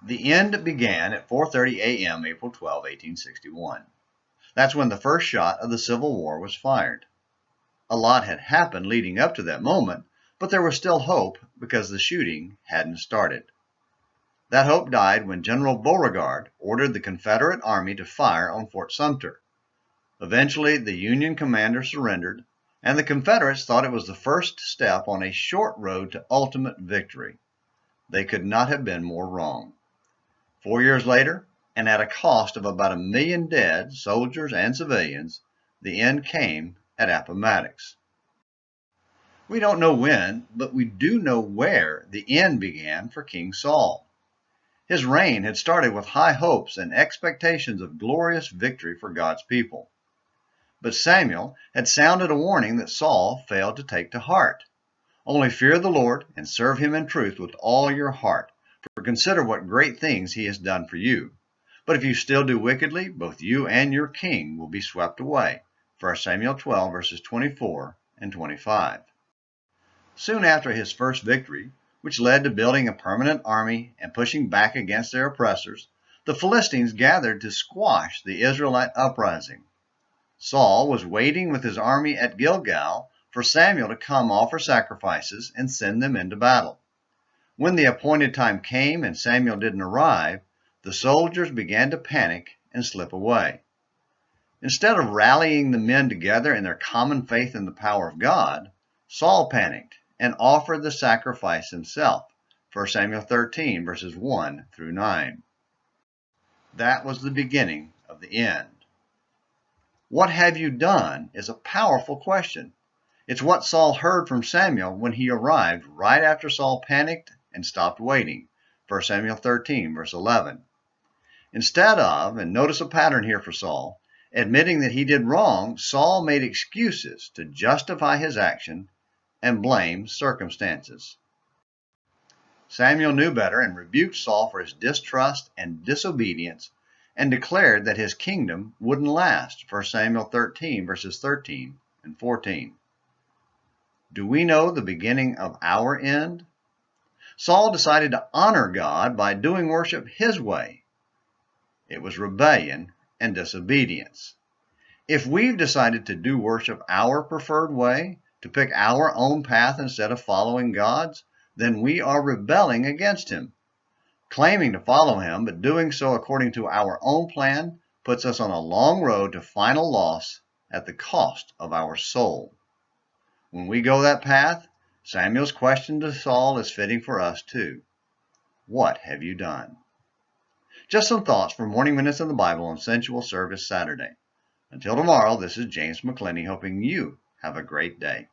The end began at 4:30 a.m. April 12, 1861. That's when the first shot of the Civil War was fired. A lot had happened leading up to that moment, but there was still hope because the shooting hadn't started. That hope died when General Beauregard ordered the Confederate Army to fire on Fort Sumter. Eventually, the Union commander surrendered, and the Confederates thought it was the first step on a short road to ultimate victory. They could not have been more wrong. 4 years later, and at a cost of about 1 million dead soldiers and civilians, the end came at Appomattox. We don't know when, but we do know where the end began for King Saul. His reign had started with high hopes and expectations of glorious victory for God's people. But Samuel had sounded a warning that Saul failed to take to heart. Only fear the Lord and serve him in truth with all your heart, for consider what great things he has done for you. But if you still do wickedly, both you and your king will be swept away. 1 Samuel 12, verses 24 and 25. Soon after his first victory, which led to building a permanent army and pushing back against their oppressors, the Philistines gathered to squash the Israelite uprising. Saul was waiting with his army at Gilgal for Samuel to come offer sacrifices and send them into battle. When the appointed time came and Samuel didn't arrive, the soldiers began to panic and slip away. Instead of rallying the men together in their common faith in the power of God, Saul panicked and offered the sacrifice himself. 1 Samuel 13, verses 1 through 9. That was the beginning of the end. What have you done is a powerful question. It's what Saul heard from Samuel when he arrived right after Saul panicked and stopped waiting. 1 Samuel 13, verse 11. Instead of, and notice a pattern here for Saul, admitting that he did wrong, Saul made excuses to justify his action and blame circumstances. Samuel knew better and rebuked Saul for his distrust and disobedience and declared that his kingdom wouldn't last. 1 Samuel 13, verses 13 and 14. Do we know the beginning of our end? Saul decided to honor God by doing worship his way. It was rebellion and disobedience. If we've decided to do worship our preferred way, to pick our own path instead of following God's, then we are rebelling against him. Claiming to follow him, but doing so according to our own plan, puts us on a long road to final loss at the cost of our soul. When we go that path, Samuel's question to Saul is fitting for us too. What have you done? Just some thoughts for Morning Minutes in the Bible on Sensual Service Saturday. Until tomorrow, this is James McClenny hoping you have a great day.